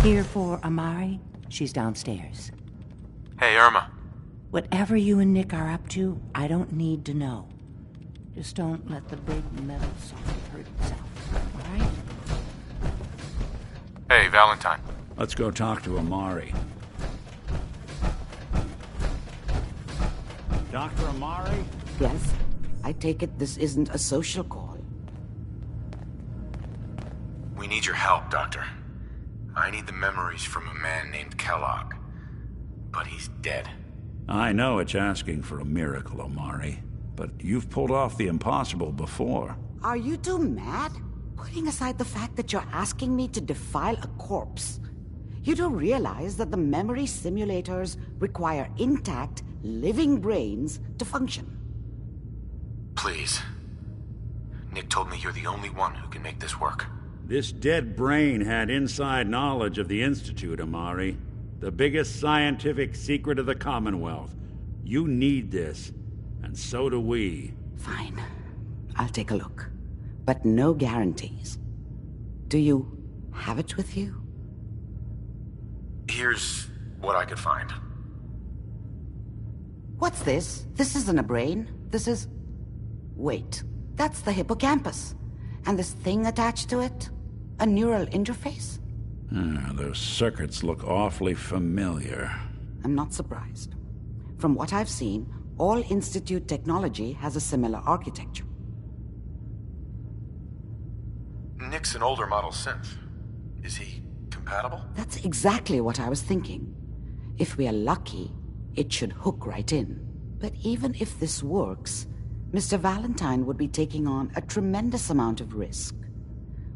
Here for Amari? She's downstairs. Hey, Irma. Whatever you and Nick are up to, I don't need to know. Just don't let the big metal socket hurt itself, all right? Hey, Valentine. Let's go talk to Amari. Dr. Amari? Yes? I take it this isn't a social call. We need your help, Doctor. I need the memories from a man named Kellogg. But he's dead. I know it's asking for a miracle, Amari, but you've pulled off the impossible before. Are you two mad? Putting aside the fact that you're asking me to defile a corpse, you do realize that the memory simulators require intact, living brains to function. Please. Nick told me you're the only one who can make this work. This dead brain had inside knowledge of the Institute, Amari. The biggest scientific secret of the Commonwealth. You need this, and so do we. Fine. I'll take a look. But no guarantees. Do you have it with you? Here's what I could find. What's this? This isn't a brain. This is... Wait. That's the hippocampus. And this thing attached to it? A neural interface? Those circuits look awfully familiar. I'm not surprised. From what I've seen, all Institute technology has a similar architecture. Nick's an older model synth. Is he compatible? That's exactly what I was thinking. If we are lucky, it should hook right in. But even if this works, Mr. Valentine would be taking on a tremendous amount of risk.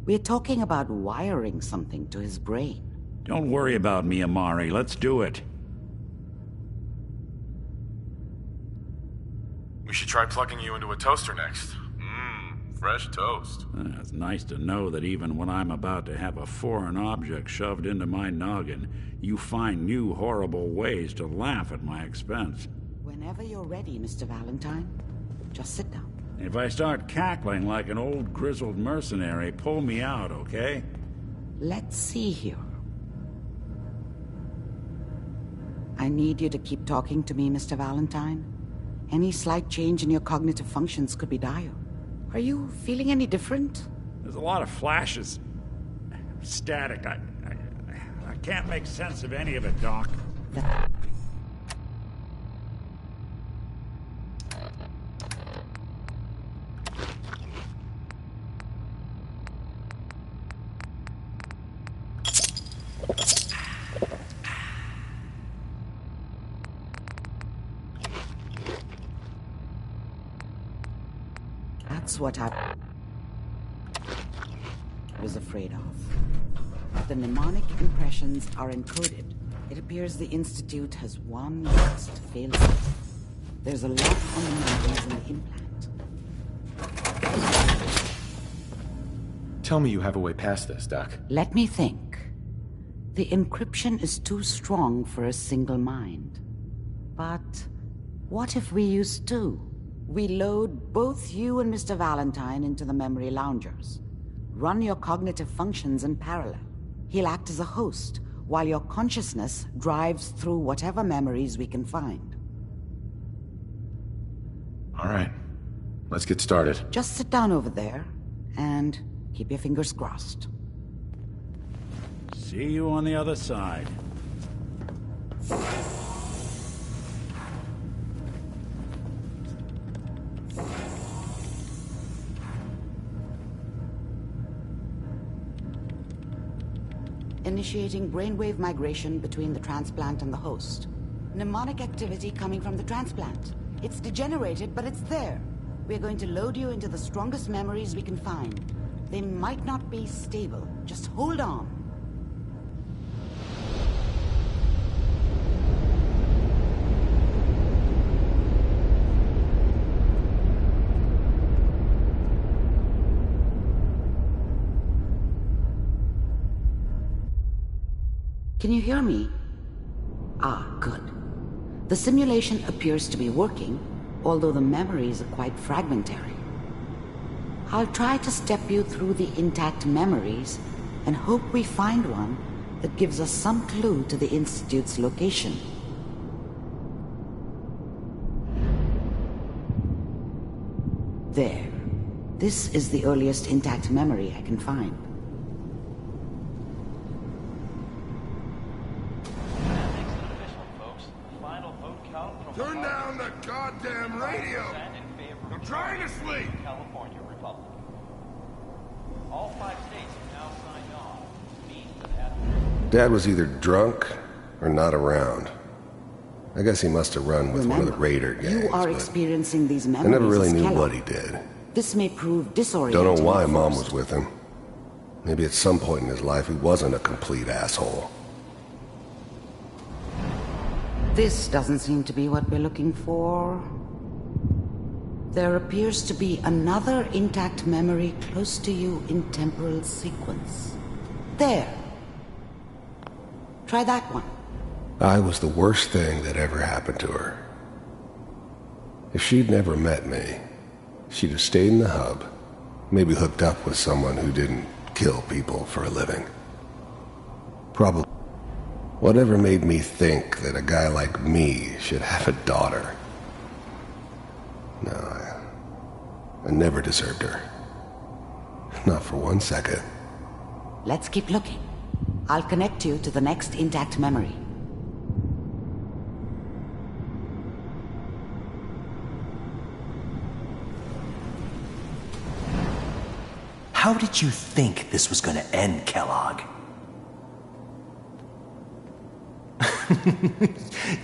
We're talking about wiring something to his brain. Don't worry about me, Amari. Let's do it. We should try plugging you into a toaster next. Fresh toast. It's nice to know that even when I'm about to have a foreign object shoved into my noggin, you find new horrible ways to laugh at my expense. Whenever you're ready, Mr. Valentine, just sit down. If I start cackling like an old grizzled mercenary, pull me out, okay? Let's see here. I need you to keep talking to me, Mr. Valentine. Any slight change in your cognitive functions could be dire. Are you feeling any different? There's a lot of flashes. Static. I can't make sense of any of it, Doc. That's what I was afraid of. The mnemonic impressions are encoded. It appears the Institute has one last failsafe. There's a lock on the memories in the implant. Tell me you have a way past this, Doc. Let me think. The encryption is too strong for a single mind. But what if we use two? We load both you and Mr. Valentine into the memory loungers. Run your cognitive functions in parallel. He'll act as a host, while your consciousness drives through whatever memories we can find. All right. Let's get started. Just sit down over there, and keep your fingers crossed. See you on the other side. Initiating brainwave migration between the transplant and the host. Mnemonic activity coming from the transplant. It's degenerated, but it's there. We're going to load you into the strongest memories we can find. They might not be stable. Just hold on. Can you hear me? Ah, good. The simulation appears to be working, although the memories are quite fragmentary. I'll try to step you through the intact memories and hope we find one that gives us some clue to the Institute's location. There. This is the earliest intact memory I can find. Turn down the goddamn radio! I'm trying to sleep! California Republic. All 5 states have now signed on. Dad was either drunk or not around. I guess he must have run with one of the Raider gangs. You are but experiencing these I memories never really as knew Kellogg. what he did. This may prove disorienting. Don't know why at Mom first. was with him. Maybe at some point in his life he wasn't a complete asshole. This doesn't seem to be what we're looking for. There appears to be another intact memory close to you in temporal sequence. There. Try that one. I was the worst thing that ever happened to her. If she'd never met me, she'd have stayed in the hub, maybe hooked up with someone who didn't kill people for a living. Probably. Whatever made me think that a guy like me should have a daughter? No, I never deserved her. Not for 1 second. Let's keep looking. I'll connect you to the next intact memory. How did you think this was gonna end, Kellogg?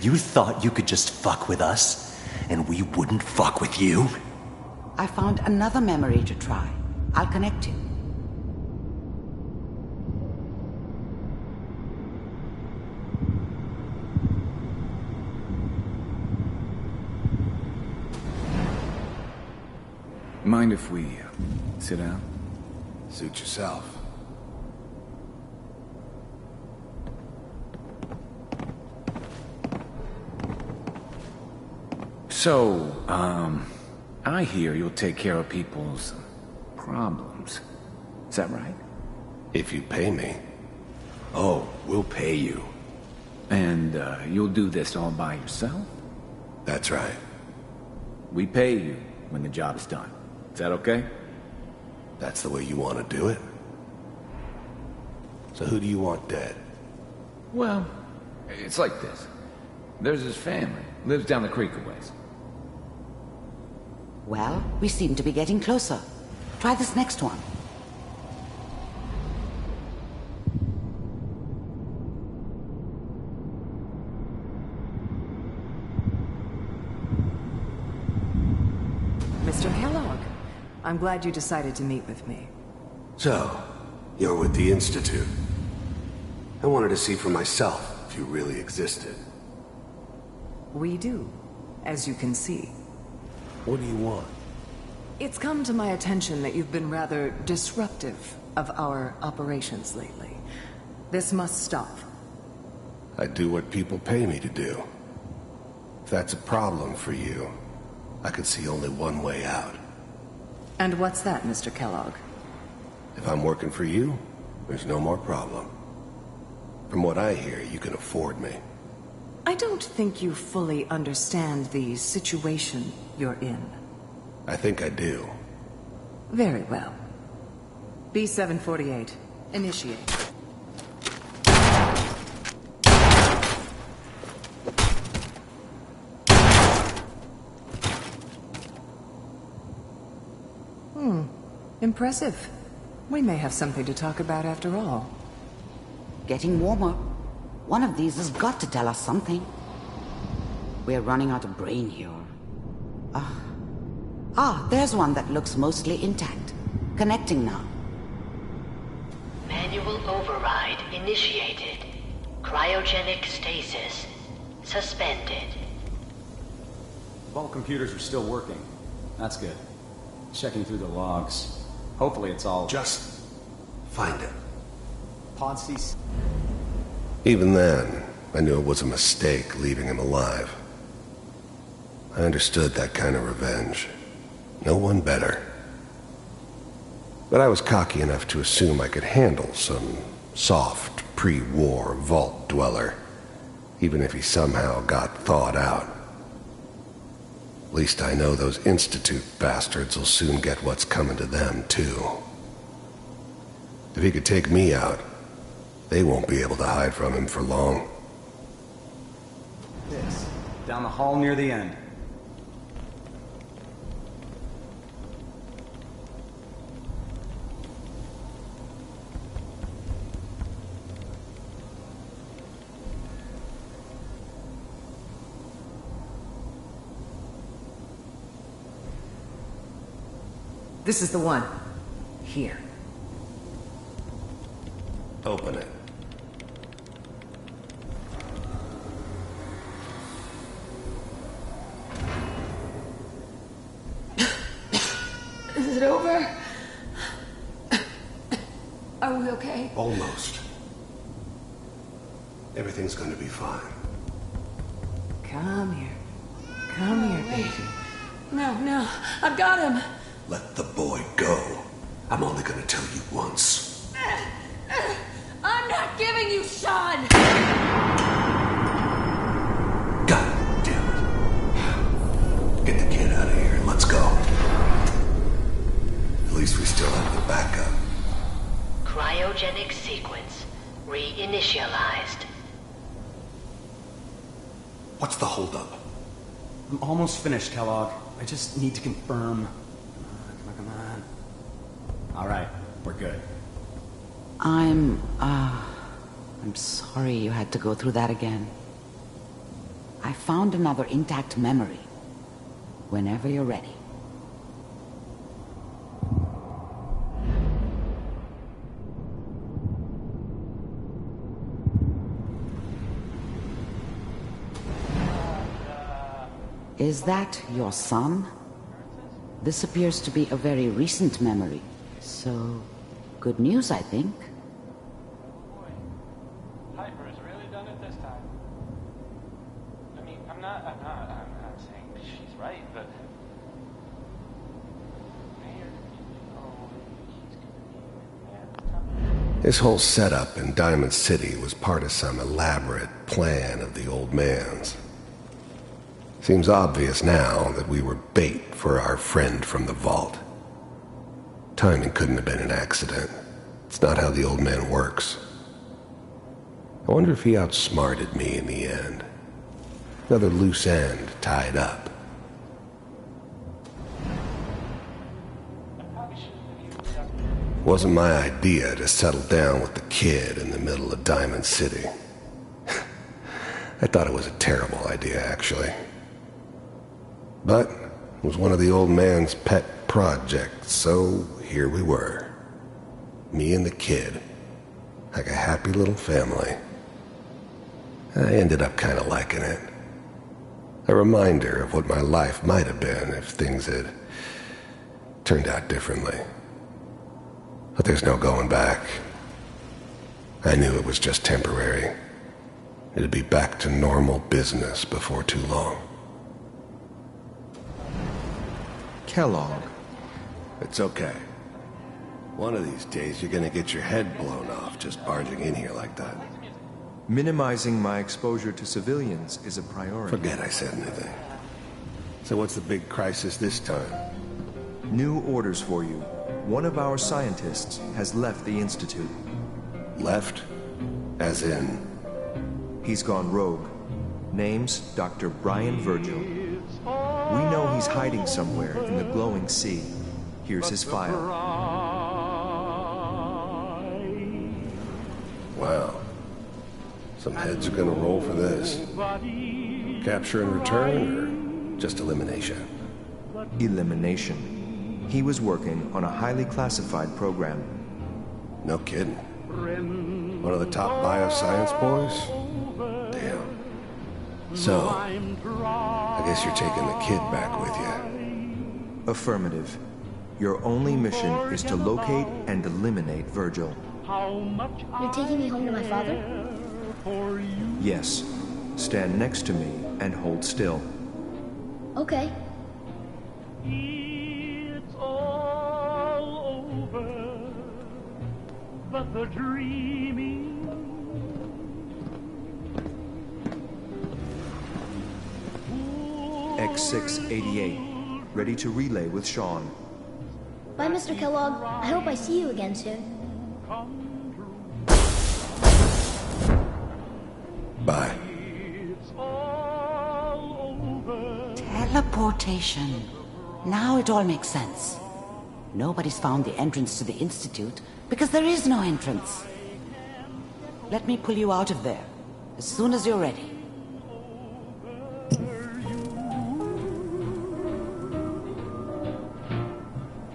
You thought you could just fuck with us, and we wouldn't fuck with you? I found another memory to try. I'll connect you. Mind if we sit down? Suit yourself. So, I hear you'll take care of people's problems. Is that right? If you pay me. Oh, we'll pay you. And, you'll do this all by yourself? That's right. We pay you when the job's done. Is that okay? That's the way you want to do it? So who do you want dead? Well, it's like this. There's his family. Lives down the creek a ways. Well, we seem to be getting closer. Try this next one. Mr. Kellogg, I'm glad you decided to meet with me. So, you're with the Institute. I wanted to see for myself if you really existed. We do, as you can see. What do you want? It's come to my attention that you've been rather disruptive of our operations lately. This must stop. I do what people pay me to do. If that's a problem for you, I can see only one way out. And what's that, Mr. Kellogg? If I'm working for you, there's no more problem. From what I hear, you can afford me. I don't think you fully understand the situation you're in. I think I do. Very well. B-748, initiate. Impressive. We may have something to talk about after all. Getting warmer. One of these has got to tell us something. We're running out of brain here. There's one that looks mostly intact. Connecting now. Manual override initiated. Cryogenic stasis suspended. All computers are still working. That's good. Checking through the logs. Hopefully it's all... Just find it. Pod cease. Even then, I knew it was a mistake leaving him alive. I understood that kind of revenge. No one better. But I was cocky enough to assume I could handle some soft pre-war vault dweller, even if he somehow got thawed out. At least I know those Institute bastards will soon get what's coming to them, too. If he could take me out, they won't be able to hide from him for long. This. Down the hall near the end. This is the one. Here. Open it. Is it over? Are we okay? Almost. Everything's gonna be fine. Come here. Come here, baby. No, I've got him. Let the boy go. I'm only gonna tell you once. I'm not giving you Sean! God damn it. Get the kid out of here and let's go. At least we still have the backup. Cryogenic sequence reinitialized. What's the holdup? I'm almost finished, Kellogg. I just need to confirm. Come on. All right, we're good. I'm sorry you had to go through that again. I found another intact memory. Whenever you're ready. Is that your son? This appears to be a very recent memory. So, good news, I think. Piper has really done it this time. I mean, I'm not saying she's right, but This whole setup in Diamond City was part of some elaborate plan of the old man's. Seems obvious now that we were bait for our friend from the vault. Timing couldn't have been an accident. It's not how the old man works. I wonder if he outsmarted me in the end. Another loose end tied up. It wasn't my idea to settle down with the kid in the middle of Diamond City. I thought it was a terrible idea, actually. But it was one of the old man's pet projects, so here we were. Me and the kid. Like a happy little family. I ended up kind of liking it. A reminder of what my life might have been if things had turned out differently. But there's no going back. I knew it was just temporary. It'd be back to normal business before too long. Kellogg. It's okay. One of these days you're gonna get your head blown off just barging in here like that. Minimizing my exposure to civilians is a priority. Forget I said anything. So what's the big crisis this time? New orders for you. One of our scientists has left the Institute. Left? As in? He's gone rogue. Name's Dr. Brian Virgil. We know he's hiding somewhere in the glowing sea. Here's his file. Wow. Some heads are gonna roll for this. Capture and return, or just elimination? Elimination. He was working on a highly classified program. No kidding. One of the top bioscience boys? Damn. So, I guess you're taking the kid back with you. Affirmative. Your only mission is to locate and eliminate Virgil. You're taking me home to my father? Yes. Stand next to me and hold still. Okay. It's all over, but the dreaming X688, ready to relay with Sean. Bye, Mr. Kellogg. I hope I see you again soon. Bye. Teleportation. Now it all makes sense. Nobody's found the entrance to the Institute because there is no entrance. Let me pull you out of there as soon as you're ready.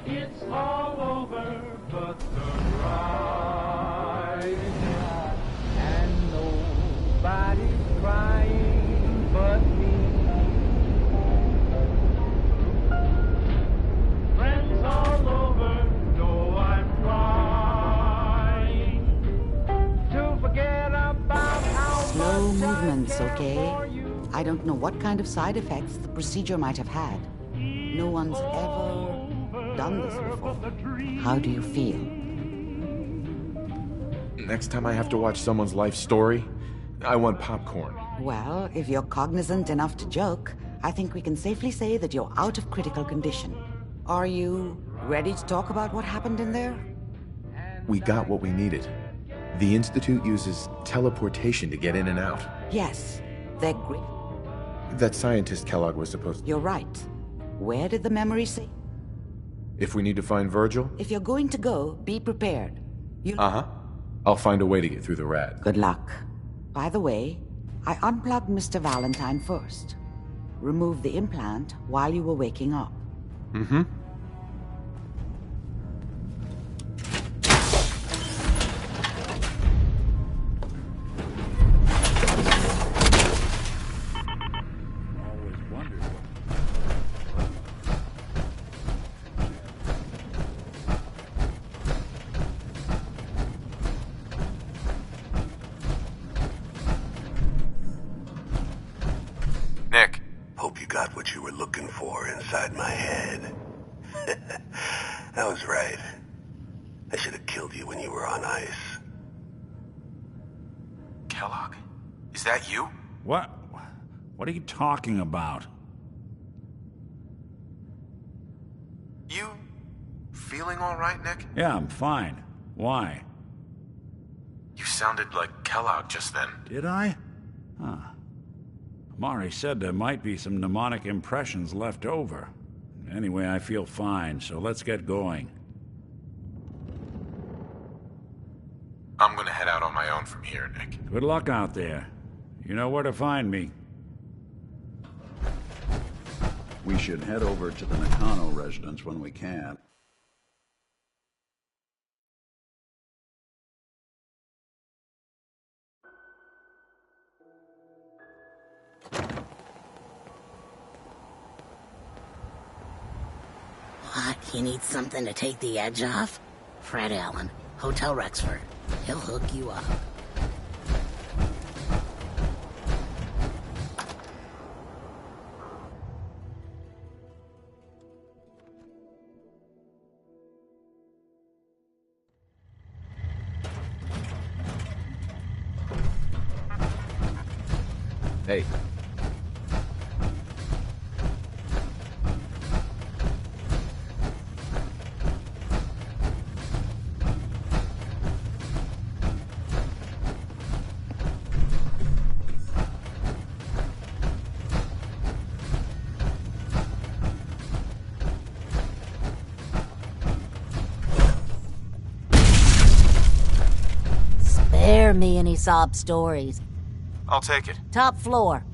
It's all over but the ride is not, and nobody's crying but me. Friends all over know I'm trying to forget about how Slow movements, okay? I don't know what kind of side effects the procedure might have had. No one's ever done this before. How do you feel? Next time I have to watch someone's life story, I want popcorn. Well, if you're cognizant enough to joke, I think we can safely say that you're out of critical condition. Are you ready to talk about what happened in there? We got what we needed. The Institute uses teleportation to get in and out. Yes, they're great. That scientist Kellogg was supposed to... You're right. Where did the memory say? If we need to find Virgil? If you're going to go, be prepared. Uh-huh. I'll find a way to get through the rad. Good luck. By the way, I unplugged Mr. Valentine first. Removed the implant while you were waking up. Mm-hmm. Nick. Hope you got what you were looking for inside my head. I was right. I should have killed you when you were on ice. Kellogg? Is that you? What? What are you talking about? You feeling all right, Nick? Yeah, I'm fine. Why? You sounded like Kellogg just then. Did I? Huh. Amari said there might be some mnemonic impressions left over. Anyway, I feel fine, so let's get going. I'm gonna head out on my own from here, Nick. Good luck out there. You know where to find me. We should head over to the Nakano residence when we can. What? You need something to take the edge off? Fred Allen, Hotel Rexford. He'll hook you up. Hey. Spare me any sob stories. I'll take it. Top floor.